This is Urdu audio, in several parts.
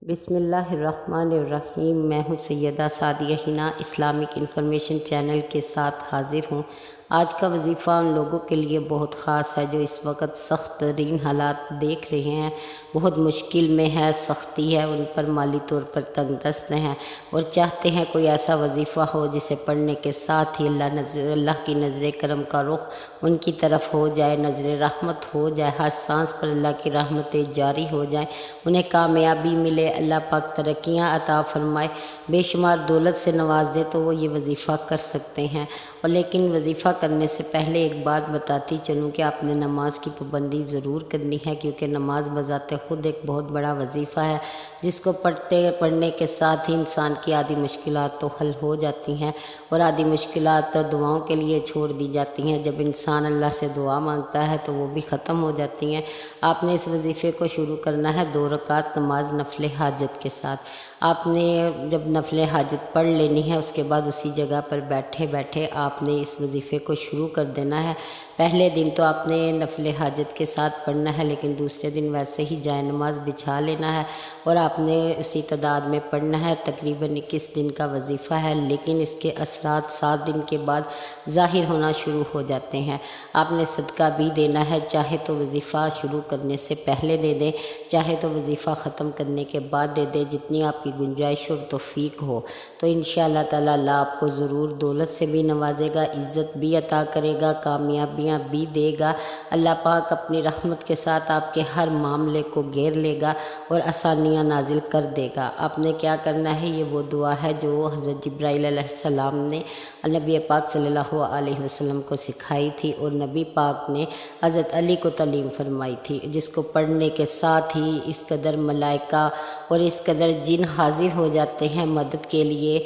بسم اللہ الرحمن الرحیم۔ میں ہوں سیدہ سعدیہ ہنا، اسلامک انفارمیشن چینل کے ساتھ حاضر ہوں۔ آج کا وظیفہ ان لوگوں کے لیے بہت خاص ہے جو اس وقت سخت ترین حالات دیکھ رہے ہیں، بہت مشکل میں ہے، سختی ہے، ان پر مالی طور پر تنگ دست ہیں اور چاہتے ہیں کوئی ایسا وظیفہ ہو جسے پڑھنے کے ساتھ ہی اللہ کی نظر کرم کا رخ ان کی طرف ہو جائے، نظر رحمت ہو جائے، ہر سانس پر اللہ کی رحمتیں جاری ہو جائیں، انہیں کامیابی ملے، اللہ پاک ترقیاں عطا فرمائے، بے شمار دولت سے نواز دے، تو وہ یہ وظیفہ کر سکتے ہیں۔ اور لیکن وظیفہ کرنے سے پہلے ایک بات بتاتی چلوں کہ آپ نے نماز کی پابندی ضرور کرنی ہے، کیونکہ نماز بذات خود ایک بہت بڑا وظیفہ ہے جس کو پڑھنے کے ساتھ ہی انسان کی آدھی مشکلات تو حل ہو جاتی ہیں اور آدھی مشکلات دعاؤں کے لیے چھوڑ دی جاتی ہیں۔ جب انسان اللہ سے دعا مانگتا ہے تو وہ بھی ختم ہو جاتی ہیں۔ آپ نے اس وظیفے کو شروع کرنا ہے 2 رکعت نماز نفل حاجت کے ساتھ۔ آپ نے جب نفل حاجت پڑھ لینی ہے، اس کے بعد اسی جگہ پر بیٹھے بیٹھے آپ نے اس وظیفے کو شروع کر دینا ہے۔ پہلے دن تو آپ نے نفل حاجت کے ساتھ پڑھنا ہے، لیکن دوسرے دن ویسے ہی جائے نماز بچھا لینا ہے اور آپ نے اسی تعداد میں پڑھنا ہے۔ تقریباً 21 دن کا وظیفہ ہے، لیکن اس کے اثرات 7 دن کے بعد ظاہر ہونا شروع ہو جاتے ہیں۔ آپ نے صدقہ بھی دینا ہے، چاہے تو وظیفہ شروع کرنے سے پہلے دے دیں، چاہے تو وظیفہ ختم کرنے کے بعد دے دیں، جتنی آپ کی گنجائش اور توفیق ہو۔ تو انشاءاللہ تعالی اللہ آپ کو ضرور دولت سے بھی نوازے گا، عزت بھی عطا کرے گا، کامیابیاں بھی دے گا۔ اللہ پاک اپنی رحمت کے ساتھ آپ کے ہر معاملے کو گھیر لے گا اور آسانیاں نازل کر دے گا۔ آپ نے کیا کرنا ہے، یہ وہ دعا ہے جو حضرت جبرائیل علیہ السلام نے نبی پاک صلی اللہ علیہ وسلم کو سکھائی تھی اور نبی پاک نے حضرت علی کو تعلیم فرمائی تھی، جس کو پڑھنے کے ساتھ ہی اس قدر ملائکہ اور اس قدر جن حاضر ہو جاتے ہیں مدد کے لیے،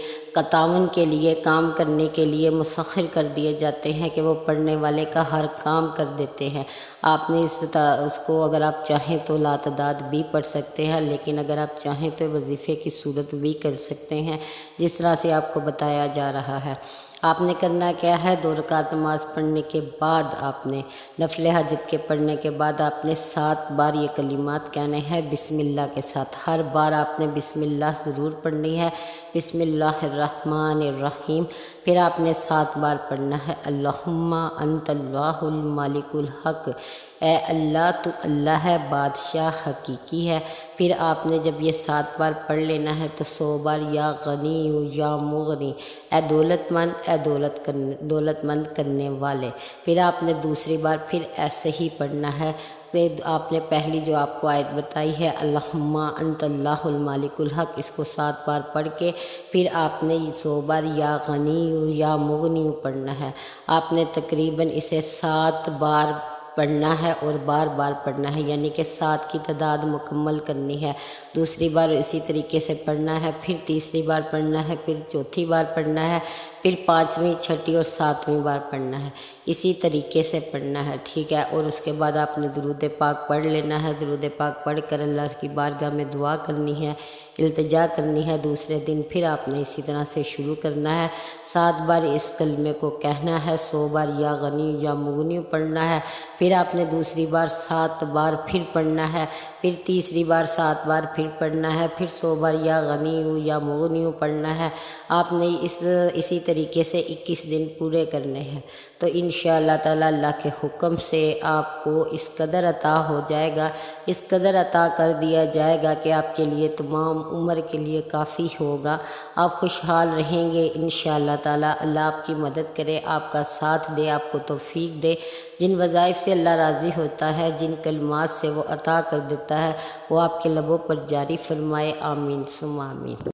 تعاون کے لیے، کام کرنے کے لیے مسخر کر دیے جاتے ہیں کہ وہ پڑھنے والے کا ہر کام کر دیتے ہیں۔ آپ نے اس کو اگر آپ چاہیں تو لاتعداد بھی پڑھ سکتے ہیں، لیکن اگر آپ چاہیں تو وظیفے کی صورت بھی کر سکتے ہیں جس طرح سے آپ کو بتایا جا رہا ہے۔ آپ نے کرنا کیا ہے، 2 رکعت نماز پڑھنے کے بعد آپ نے نفل حاجت کے پڑھنے کے بعد آپ نے 7 بار یہ کلمات کہنے ہیں بسم اللہ کے ساتھ۔ ہر بار آپ نے بسم اللہ ضرور پڑھنی ہے، بسم اللہ الرحمن الرحیم۔ پھر آپ نے 7 بار پڑھنا ہے اللہم انت اللہ المالک الحق، اے اللہ تو اللہ ہے، بادشاہ حقیقی ہے۔ پھر آپ نے جب یہ 7 بار پڑھ لینا ہے تو 100 بار یا غنی یا مغنی، اے دولت مند، اے دولت مند کرنے والے۔ پھر آپ نے دوسری بار پھر ایسے ہی پڑھنا ہے۔ آپ نے پہلی جو آپ کو آیت بتائی ہے اللہم انت اللہ المالک الحق، اس کو 7 بار پڑھ کے پھر آپ نے 100 بار یا غنی یا مغنی پڑھنا ہے۔ آپ نے تقریباً اسے 7 بار پڑھنا ہے اور بار بار پڑھنا ہے، یعنی کہ 7 کی تعداد مکمل کرنی ہے۔ دوسری بار اسی طریقے سے پڑھنا ہے، پھر تیسری بار پڑھنا ہے، پھر چوتھی بار پڑھنا ہے، پھر 5ویں، 6ٹھی اور 7ویں بار پڑھنا ہے۔ اسی طریقے سے پڑھنا ہے، ٹھیک ہے۔ اور اس کے بعد آپ نے درود پاک پڑھ لینا ہے۔ درود پاک پڑھ کر اللہ کی بارگاہ میں دعا کرنی ہے، التجا کرنی ہے۔ دوسرے دن پھر آپ نے اسی طرح سے شروع کرنا ہے، 7 بار اس کلمے کو کہنا ہے، 100 بار یا غنی یا مغنی پڑھنا ہے۔ پھر آپ نے دوسری بار 7 بار پھر پڑھنا ہے، پھر تیسری بار 7 بار پھر پڑھنا ہے، پھر 100 بار یا غنی یا مغنی پڑھنا ہے۔ آپ نے اسی طریقے سے 21 دن پورے کرنے ہیں، تو انشاءاللہ تعالی اللہ کے حکم سے آپ کو اس قدر عطا ہو جائے گا، اس قدر عطا کر دیا جائے گا کہ آپ کے لیے تمام عمر کے لیے کافی ہوگا۔ آپ خوشحال رہیں گے انشاءاللہ تعالی۔ اللہ آپ کی مدد کرے، آپ کا ساتھ دے، آپ کو توفیق دے۔ جن وظائف سے اللہ راضی ہوتا ہے، جن کلمات سے وہ عطا کر دیتا ہے، وہ آپ کے لبوں پر جاری فرمائے، آمین ثم آمین۔